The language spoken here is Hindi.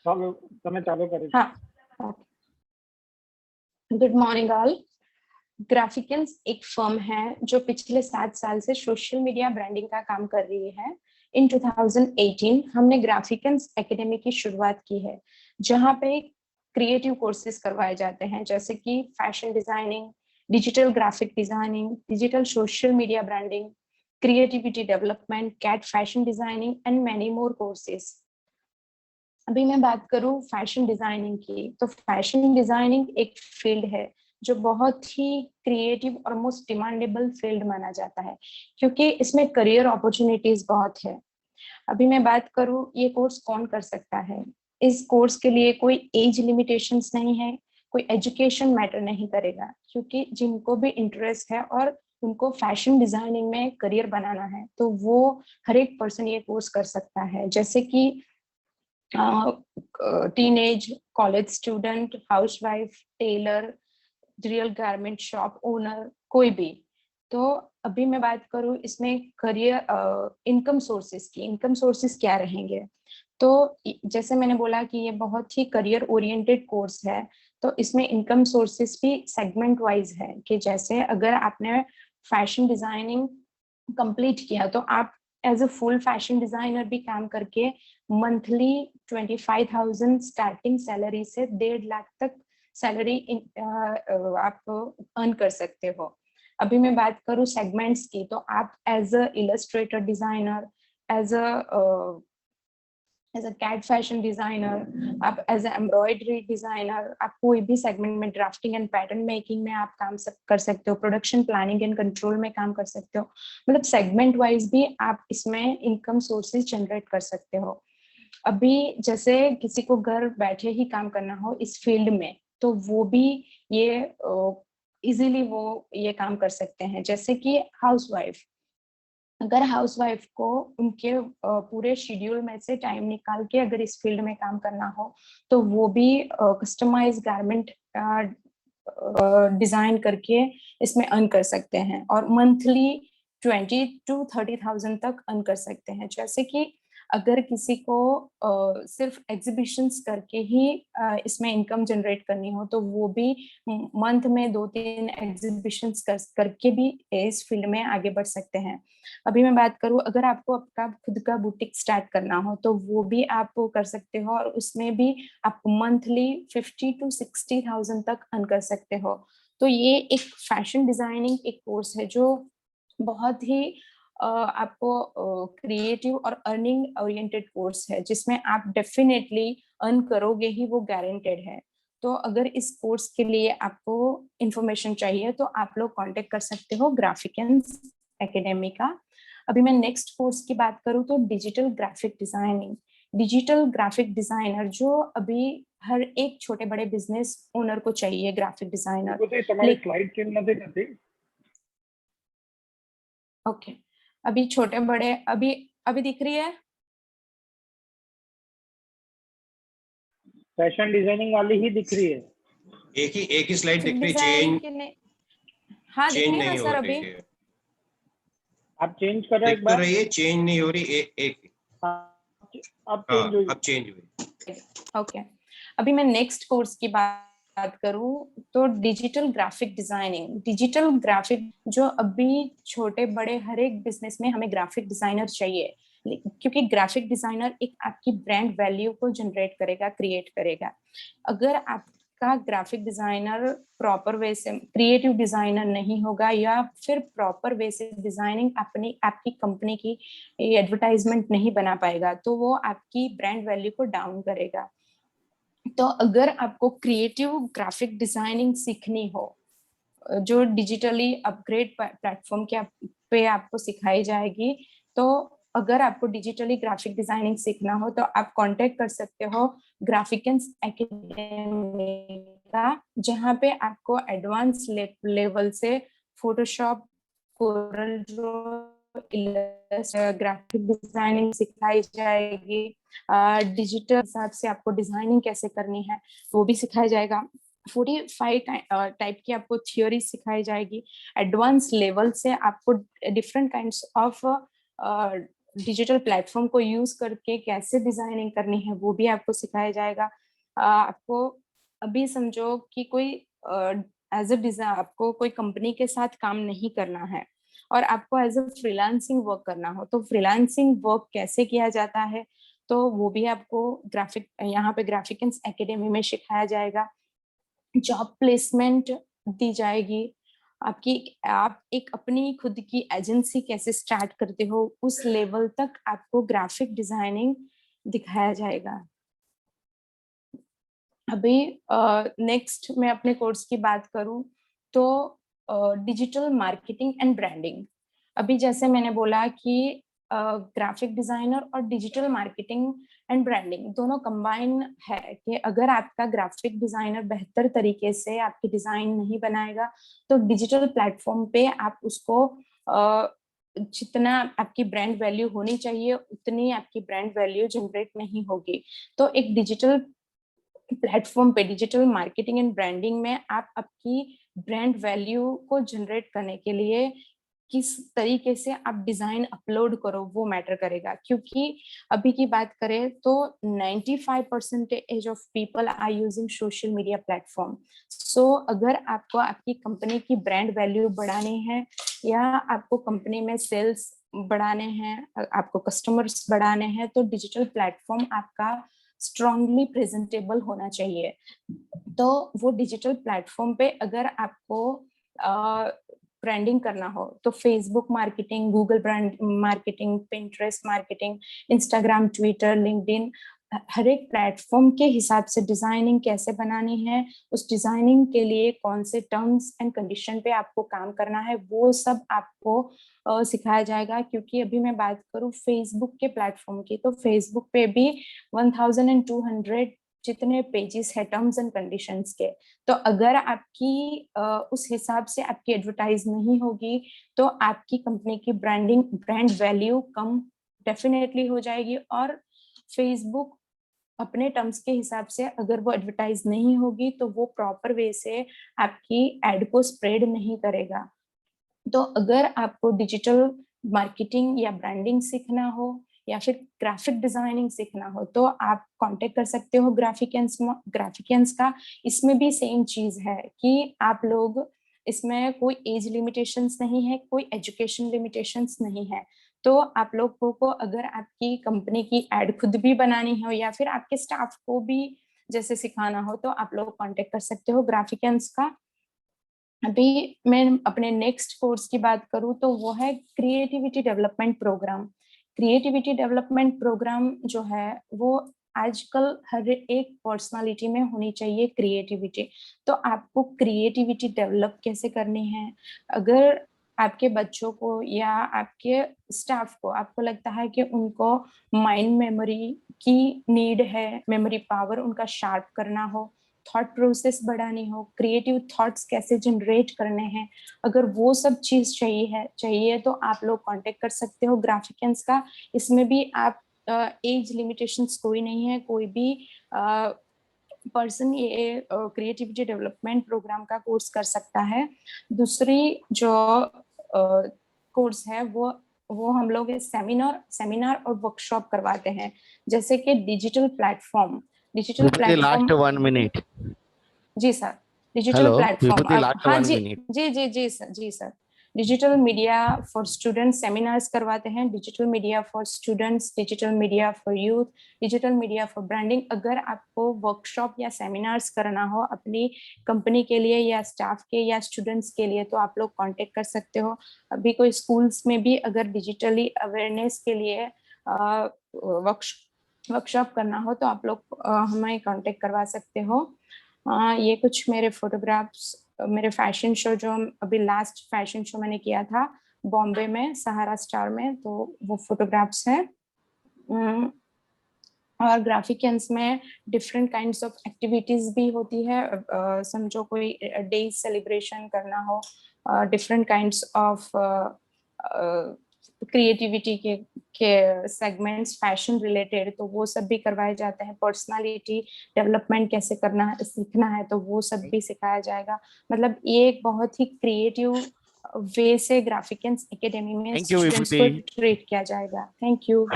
ચાલો તમે ચાલુ કરી हाँ, गुड मॉर्निंग ऑल। ग्राफिकल्स एक फर्म है जो पिछले 7 साल से सोशल मीडिया ब्रांडिंग का काम कर रही है। इन 2018 हमने ग्राफिकल्स एकेडमी की शुरुआत की है, जहां पे क्रिएटिव कोर्सेज करवाए जाते हैं, जैसे कि fashion designing, digital graphic designing, digital social media branding, creativity development, CAD fashion designing and many more courses. अभी मैं बात करूं फैशन डिजाइनिंग की, तो फैशन डिजाइनिंग एक फील्ड है जो बहुत ही क्रिएटिव और मोस्ट डिमांडेबल फील्ड माना जाता है, क्योंकि इसमें करियर अपॉर्चुनिटीज बहुत है। अभी मैं बात करूं ये कोर्स कौन कर सकता है। इस कोर्स के लिए कोई एज लिमिटेशंस नहीं है, कोई एजुकेशन मैटर नहीं करेगा, क्योंकि जिनको भी इंटरेस्ट है और उनको फैशन डिजाइनिंग में करियर बनाना है, तो वो हर एक पर्सन ये कोर्स कर सकता है, जैसे कि teenage, college student, housewife, tailor, real garment shop owner, कोई भी। तो अभी मैं बात करूं इसमें करियर इनकम सोर्सेस की, इनकम सोर्सेस क्या रहेंगे। तो जैसे मैंने बोला कि ये बहुत ही करियर ओरिएंटेड कोर्स है, तो इसमें इनकम सोर्सेस भी सेगमेंट वाइज है, कि जैसे अगर आपने फैशन डिजाइनिंग कंप्लीट किया तो आप as a full fashion designer भी काम करके मंथली 25,000 स्टार्टिंग सैलरी से 1.5 लाख तक सैलरी आप अर्न कर सकते हो। अभी मैं बात करूं सेगमेंट्स की, तो आप as a illustrator designer, as a CAD fashion designer, आप एज ए एम्ब्रॉयडरी डिजाइनर, आप कोई भी सेगमेंट में ड्राफ्टिंग एंड पैटर्न मेकिंग में आप काम कर सकते हो, प्रोडक्शन प्लानिंग एंड कंट्रोल में काम कर सकते हो। मतलब सेगमेंट वाइज भी आप इसमें इनकम सोर्सेज जनरेट कर सकते हो। अभी जैसे किसी को घर बैठे ही काम करना हो इस फील्ड में, तो वो भी ये इजीली वो ये काम कर सकते हैं। जैसे कि हाउसवाइफ, अगर हाउसवाइफ को उनके पूरे शेड्यूल में से टाइम निकाल के अगर इस फील्ड में काम करना हो, तो वो भी कस्टमाइज गारमेंट डिजाइन करके इसमें अर्न कर सकते हैं, और मंथली 20,000 to 30,000 तक अर्न कर सकते हैं। जैसे कि अगर किसी को सिर्फ एग्जीबिशंस करके ही इसमें इनकम जनरेट करनी हो, तो वो भी मंथ में 2-3 एग्जीबिशंस करके भी इस फील्ड में आगे बढ़ सकते हैं। अभी मैं बात करूं, अगर आपको आपका खुद का बुटीक स्टार्ट करना हो, तो वो भी आप कर सकते हो, और उसमें भी आप मंथली 50 to 60,000 तक अर्न कर सकते हो। तो ये एक फैशन डिजाइनिंग एक कोर्स है जो बहुत ही आपको क्रिएटिव और अर्निंग ओरिएंटेड कोर्स है, जिसमें आप डेफिनेटली अर्न करोगे ही, वो गारंटेड है। तो अगर इस कोर्स के लिए आपको इंफॉर्मेशन चाहिए तो आप लोग कांटेक्ट कर सकते हो ग्राफिकल्स एकेडमी का। अभी मैं नेक्स्ट कोर्स की बात करूँ तो digital graphic designing. Digital graphic designer जो अभी हर एक छोटे बड़े बिजनेस ओनर को चाहिए, ग्राफिक डिजाइनर। તમારી સ્લાઇડ ચેન્જ નથી થતી? ओके, अभी छोटे बड़े अभी अभी दिख रही है? फैशन डिजाइनिंग वाली ही दिख रही है। एक ही स्लाइड दिख रही, डिजाइनिंग के लिए हाँ दिख चेंज रही है ना नहीं हो सर? रही अभी है। आप चेंज करो दिख एक तो बार। रही है, चेंज नहीं हो रही। एक अब चेंज हुई। अब चेंज हुई। ओके, अभी मैं नेक्स्ट कोर्स की बात करूं तो digital graphic designing. Digital graphic जो अभी छोटे बड़े हर एक बिजनेस में हमें ग्राफिक डिजाइनर चाहिए, क्योंकि ग्राफिक डिजाइनर एक आपकी ब्रांड वैल्यू को जनरेट करेगा, क्रिएट करेगा। अगर आपका ग्राफिक डिजाइनर प्रॉपर वे से क्रिएटिव डिजाइनर नहीं होगा, या फिर प्रॉपर वे से डिजाइनिंग अपनी आपकी कंपनी की एडवर्टाइजमेंट नहीं बना पाएगा, तो वो आपकी ब्रांड वैल्यू को डाउन करेगा। तो अगर आपको क्रिएटिव ग्राफिक डिजाइनिंग सीखनी हो, जो डिजिटली अपग्रेड प्लेटफॉर्म के पे आपको सिखाई जाएगी, तो अगर आपको डिजिटली ग्राफिक डिजाइनिंग सीखना हो तो आप कांटेक्ट कर सकते हो ग्राफिकल्स एकेडमी का, जहाँ पे आपको एडवांस लेवल से Photoshop, Corel Draw, graphic designing सिखाई जाएगी। डिजिटल हिसाब से आपको डिजाइनिंग कैसे करनी है वो भी सिखाया जाएगा। 45 टाइप की आपको थियोरी सिखाई जाएगी। एडवांस लेवल से आपको different kinds of digital platform को यूज करके कैसे डिजाइनिंग करनी है वो भी आपको सिखाया जाएगा। आपको अभी समझो कि कोई एज अ डिजाइन आपको कोई कंपनी के साथ काम नहीं करना है और आपको एज अ फ्रीलांसिंग वर्क करना हो, तो फ्रीलांसिंग वर्क कैसे किया जाता है तो वो भी आपको यहाँ पे ग्राफिकन्स एकेडमी में सिखाया जाएगा। जॉब प्लेसमेंट दी जाएगी आपकी, आप एक अपनी खुद की एजेंसी कैसे स्टार्ट करते हो उस लेवल तक आपको ग्राफिक डिजाइनिंग दिखाया जाएगा। अभी नेक्स्ट मैं अपने कोर्स की बात करूं तो डिजिटल मार्केटिंग एंड ब्रांडिंग। अभी जैसे मैंने बोला कि ग्राफिक डिजाइनर और डिजिटल मार्केटिंग एंड ब्रांडिंग दोनों कंबाइन है कि अगर आपका ग्राफिक डिजाइनर बेहतर तरीके से आपकी डिजाइन नहीं बनाएगा तो डिजिटल प्लेटफॉर्म पे आप उसको जितना आपकी ब्रांड वैल्यू होनी चाहिए उतनी आपकी ब्रांड वैल्यू जनरेट नहीं होगी। तो एक डिजिटल प्लेटफॉर्म पे डिजिटल मार्केटिंग एंड ब्रांडिंग में आप आपकी ब्रांड वैल्यू को जनरेट करने के लिए किस तरीके से आप डिजाइन अपलोड करो वो मैटर करेगा, क्योंकि अभी की बात करें तो 95% of people are using social media platform. So अगर आपको आपकी कंपनी की ब्रांड वैल्यू बढ़ानी है या आपको कंपनी में सेल्स बढ़ाने हैं, आपको कस्टमर्स बढ़ाने हैं, तो डिजिटल प्लेटफॉर्म आपका स्ट्रांगली प्रेजेंटेबल होना चाहिए। तो वो डिजिटल प्लेटफॉर्म पे अगर आपको ब्रांडिंग करना हो तो Facebook marketing, Google brand marketing, Pinterest marketing, Instagram, Twitter, LinkedIn, हर एक प्लेटफॉर्म के हिसाब से डिजाइनिंग कैसे बनानी है, उस डिजाइनिंग के लिए कौन से टर्म्स एंड कंडीशन पे आपको काम करना है वो सब आपको सिखाया जाएगा। क्योंकि अभी मैं बात करूं फेसबुक के प्लेटफॉर्म की तो फेसबुक पे भी 1200 जितने पेजेस है टर्म्स एंड कंडीशंस के, तो अगर आपकी उस हिसाब से आपकी एडवर्टाइज नहीं होगी तो आपकी कंपनी की ब्रांड वैल्यू कम डेफिनेटली हो जाएगी और फेसबुक अपने टर्म्स के हिसाब से अगर वो एडवर्टाइज नहीं होगी तो वो प्रॉपर वे से आपकी एड को स्प्रेड नहीं करेगा। तो अगर आपको डिजिटल मार्केटिंग या ब्रांडिंग सीखना हो या फिर ग्राफिक डिजाइनिंग सीखना हो तो आप कांटेक्ट कर सकते हो ग्राफिकन्स का। इसमें भी सेम चीज है कि आप लोग, इसमें कोई एज लिमिटेशंस नहीं है, कोई एजुकेशन लिमिटेशंस नहीं है। तो आप लोगों को अगर आपकी कंपनी की एड खुद भी बनानी हो या फिर आपके स्टाफ को भी जैसे सिखाना हो तो आप लोग कांटेक्ट कर सकते हो ग्राफिकन्स का। अभी मैं अपने नेक्स्ट कोर्स की बात करूं तो वो है creativity development programme. Creativity development programme जो है वो आजकल हर एक पर्सनालिटी में होनी चाहिए क्रिएटिविटी। तो आपको क्रिएटिविटी डेवलप कैसे करनी है, अगर आपके बच्चों को या आपके स्टाफ को आपको लगता है कि उनको माइंड मेमोरी की नीड है, मेमोरी पावर उनका शार्प करना हो, थॉट प्रोसेस बढ़ानी हो, क्रिएटिव थॉट्स कैसे जनरेट करने हैं, अगर वो सब चीज चाहिए तो आप लोग कांटेक्ट कर सकते हो ग्राफिकन्स का। इसमें भी आप एज लिमिटेशंस कोई नहीं है, कोई भी पर्सन ये क्रिएटिविटी डेवलपमेंट प्रोग्राम का कोर्स कर सकता है। दूसरी जो कोर्स है वो हम लोग सेमिनार और वर्कशॉप करवाते हैं, जैसे कि डिजिटल प्लेटफॉर्म लास्ट 1 मिनट। जी sir, digital hello platform. Last हाँ 1 जी मिनट। जी sir, digital media for students seminars करवाते हैं, digital media for students, digital media for youth, digital media for branding. अगर आपको वर्कशॉप या सेमिनार्स करना हो अपनी कंपनी के लिए या स्टाफ के या स्टूडेंट्स के लिए तो आप लोग कांटेक्ट कर सकते हो। अभी कोई स्कूल्स में भी अगर डिजिटली अवेयरनेस के लिए वर्कशॉप करना हो तो आप लोग हमें कांटेक्ट करवा सकते हो। ये कुछ मेरे फोटोग्राफ्स, मेरे फैशन शो जो अभी लास्ट फैशन शो मैंने किया था बॉम्बे में सहारा स्टार में, तो वो फोटोग्राफ्स हैं। और ग्राफिकन्स में डिफरेंट काइंड्स ऑफ एक्टिविटीज भी होती है। समझो कोई डे सेलिब्रेशन करना हो, डिफरेंट काइंड्स ऑफ क्रिएटिविटी के सेगमेंट्स फैशन रिलेटेड, तो वो सब भी करवाए जाते हैं। पर्सनालिटी डेवलपमेंट कैसे करना है सीखना है तो वो सब भी सिखाया जाएगा। मतलब ये एक बहुत ही क्रिएटिव वे से ग्राफिकन्स एकेडमी में Thank you, स्टूडेंट्स को विभूति। ट्रीट किया जाएगा। Thank you.